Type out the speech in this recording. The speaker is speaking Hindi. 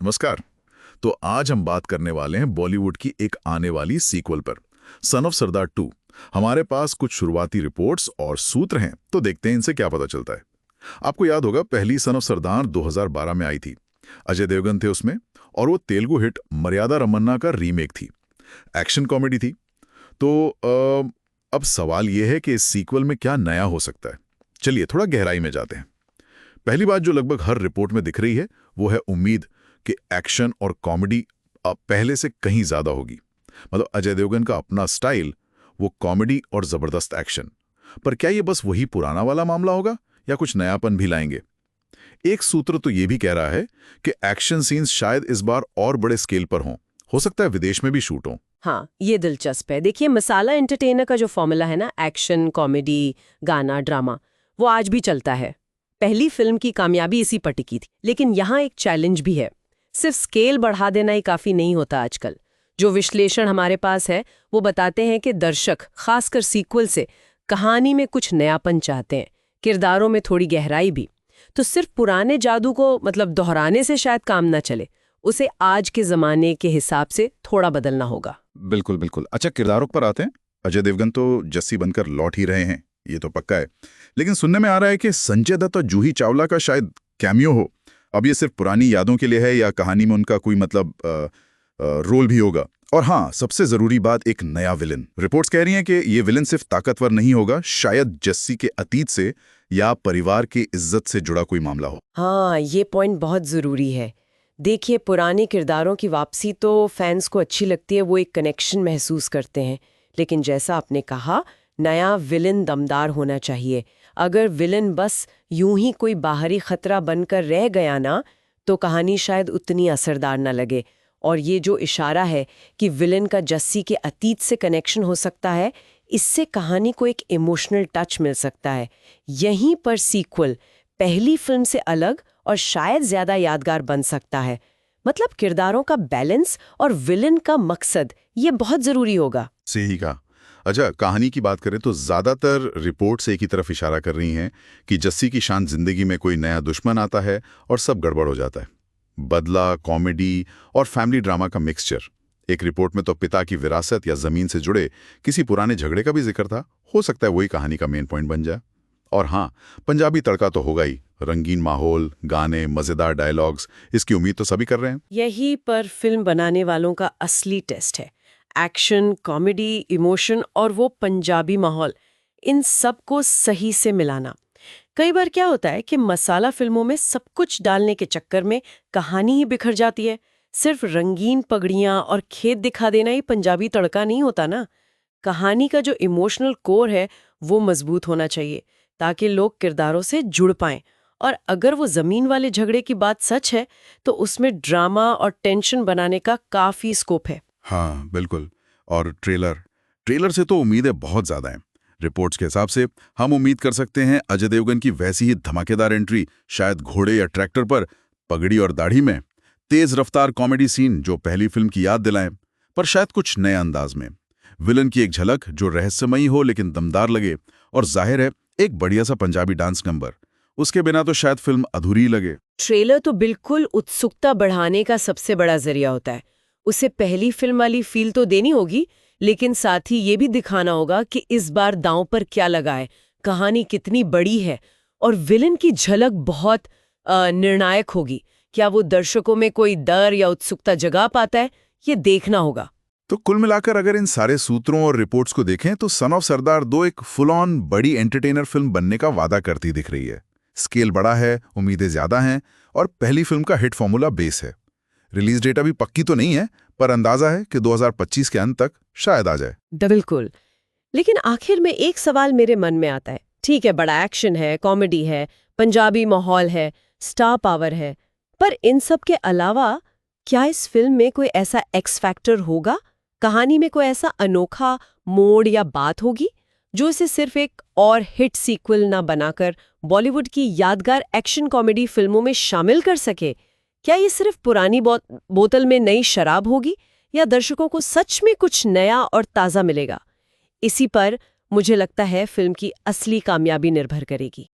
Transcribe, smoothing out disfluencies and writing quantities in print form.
नमस्कार। तो आज हम बात करने वाले हैं बॉलीवुड की एक आने वाली सीक्वल पर, सन ऑफ सरदार 2। हमारे पास कुछ शुरुआती रिपोर्ट्स और सूत्र हैं, तो देखते हैं इनसे क्या पता चलता है। आपको याद होगा, पहली सन ऑफ सरदार 2012 में आई थी। अजय देवगन थे उसमें, और वो तेलुगु हिट मर्यादा रमन्ना का रीमेक थी। एक्शन कॉमेडी थी। तो अब सवाल यह है कि इस सीक्वल में क्या नया हो सकता है। चलिए थोड़ा गहराई में जाते हैं। पहली बात जो लगभग हर रिपोर्ट में दिख रही है वो है उम्मीद कि एक्शन और कॉमेडी अब पहले से कहीं ज्यादा होगी। मतलब अजय देवगन का अपना स्टाइल, वो कॉमेडी और जबरदस्त एक्शन। पर क्या ये बस वही पुराना वाला मामला होगा या कुछ नयापन भी लाएंगे? एक सूत्र तो ये भी कह रहा है कि एक्शन सीन्स शायद इस बार और बड़े स्केल पर हों। हो सकता है विदेश में भी शूट हों। हाँ, ये दिलचस्प है। देखिए, मसाला एंटरटेनर का जो फॉर्मूला है ना, एक्शन, कॉमेडी, गाना, ड्रामा, वो आज भी चलता है। पहली फिल्म की कामयाबी इसी पर टिकी थी। लेकिन यहाँ एक चैलेंज भी है। सिर्फ स्केल बढ़ा देना ही काफी नहीं होता आजकल। जो विश्लेषण हमारे पास है वो बताते हैं कि दर्शक, खासकर सीक्वल से, कहानी में कुछ नयापन चाहते हैं, किरदारों में थोड़ी गहराई भी। तो सिर्फ पुराने जादू को दोहराने से शायद काम ना चले। उसे आज के जमाने के हिसाब से थोड़ा बदलना होगा। बिल्कुल बिल्कुल। अच्छा, किरदारों पर आते हैं। अजय देवगन तो जस्सी बनकर लौट ही रहे हैं, ये तो पक्का है। लेकिन सुनने में आ रहा है कि संजय दत्त और जूही चावला का शायद कैमियो हो। अब ये सिर्फ पुरानी यादों के लिए है या कहानी में उनका कोई रोल भी होगा? और हाँ, सबसे जरूरी बात, एक नया विलन। रिपोर्ट्स कह रही हैं कि ये विलन सिर्फ ताकतवर नहीं होगा, शायद जस्सी के अतीत से या परिवार की इज्जत से जुड़ा कोई मामला हो। हाँ, ये पॉइंट बहुत जरूरी है। देखिए, पुराने किरदारों की वापसी तो फैंस को अच्छी लगती है, वो एक कनेक्शन महसूस करते हैं। लेकिन जैसा आपने कहा, नया विलन दमदार होना चाहिए। अगर विलन बस यूं ही कोई बाहरी खतरा बनकर रह गया ना, तो कहानी शायद उतनी असरदार न लगे। और ये जो इशारा है कि विलन का जस्सी के अतीत से कनेक्शन हो सकता है, इससे कहानी को एक इमोशनल टच मिल सकता है। यहीं पर सीक्वल पहली फिल्म से अलग और शायद ज्यादा यादगार बन सकता है। मतलब किरदारों का बैलेंस और विलन का मकसद, ये बहुत जरूरी होगा। सही कहा। अच्छा, कहानी की बात करें तो ज्यादातर रिपोर्ट्स एक ही तरफ इशारा कर रही हैं कि जस्सी की शांत जिंदगी में कोई नया दुश्मन आता है और सब गड़बड़ हो जाता है। बदला, कॉमेडी और फैमिली ड्रामा का मिक्सचर। एक रिपोर्ट में तो पिता की विरासत या जमीन से जुड़े किसी पुराने झगड़े का भी जिक्र था। हो सकता है वही कहानी का मेन पॉइंट बन जाए। और हाँ, पंजाबी तड़का तो होगा ही। रंगीन माहौल, गाने, मजेदार डायलॉग्स, इसकी उम्मीद तो सभी कर रहे हैं। यही पर फिल्म बनाने वालों का असली टेस्ट है। एक्शन, कॉमेडी, इमोशन और वो पंजाबी माहौल, इन सब को सही से मिलाना। कई बार क्या होता है कि मसाला फिल्मों में सब कुछ डालने के चक्कर में कहानी ही बिखर जाती है। सिर्फ रंगीन पगड़ियां और खेत दिखा देना ही पंजाबी तड़का नहीं होता ना। कहानी का जो इमोशनल कोर है वो मजबूत होना चाहिए, ताकि लोग किरदारों से जुड़ पाएं। और अगर वो जमीन वाले झगड़े की बात सच है, तो उसमें ड्रामा और टेंशन बनाने का काफी स्कोप है। हाँ बिल्कुल। और ट्रेलर से तो उम्मीदें बहुत ज्यादा हैं। रिपोर्ट्स के हिसाब से हम उम्मीद कर सकते हैं अजय देवगन की वैसी ही धमाकेदार एंट्री, शायद घोड़े या ट्रैक्टर पर, पगड़ी और दाढ़ी में, तेज रफ्तार कॉमेडी सीन जो पहली फिल्म की याद दिलाएं, पर शायद कुछ नए अंदाज में। विलन की एक झलक जो रहस्यमयी हो लेकिन दमदार लगे, और जाहिर है एक बढ़िया सा पंजाबी डांस नंबर। उसके बिना तो शायद फिल्म अधूरी लगे। ट्रेलर तो बिल्कुल उत्सुकता बढ़ाने का सबसे बड़ा जरिया होता है। उसे पहली फिल्म वाली फील तो देनी होगी, लेकिन साथ ही ये भी दिखाना होगा कि इस बार दांव पर क्या लगा है, कहानी कितनी बड़ी है, और विलन की झलक बहुत निर्णायक होगी। क्या वो दर्शकों में कोई डर या उत्सुकता जगा पाता है, ये देखना होगा। तो कुल मिलाकर अगर इन सारे सूत्रों और रिपोर्ट्स को देखें तो सन ऑफ सरदार 2 एक फुल ऑन बड़ी एंटरटेनर फिल्म बनने का वादा करती दिख रही है। स्केल बड़ा है, उम्मीदें ज्यादा हैं, और पहली फिल्म का हिट फॉर्मूला बेस है। रिलीज डेट अभी पक्की तो नहीं है, पर अंदाजा है कि 2025 के अंत तक शायद आ जाए। बिल्कुल। लेकिन आखिर में एक सवाल मेरे मन में आता है। ठीक है, बड़ा एक्शन है, कॉमेडी है, पंजाबी माहौल है, स्टार पावर है, पर इन सब के अलावा क्या इस फिल्म में कोई ऐसा एक्स फैक्टर होगा? कहानी में कोई ऐसा अनोखा मोड़ या बात होगी जो इसे सिर्फ एक और हिट सीक्वल ना बनाकर बॉलीवुड की यादगार एक्शन कॉमेडी फिल्मों में शामिल कर सके? क्या ये सिर्फ पुरानी बोतल में नई शराब होगी, या दर्शकों को सच में कुछ नया और ताज़ा मिलेगा? इसी पर मुझे लगता है फिल्म की असली कामयाबी निर्भर करेगी।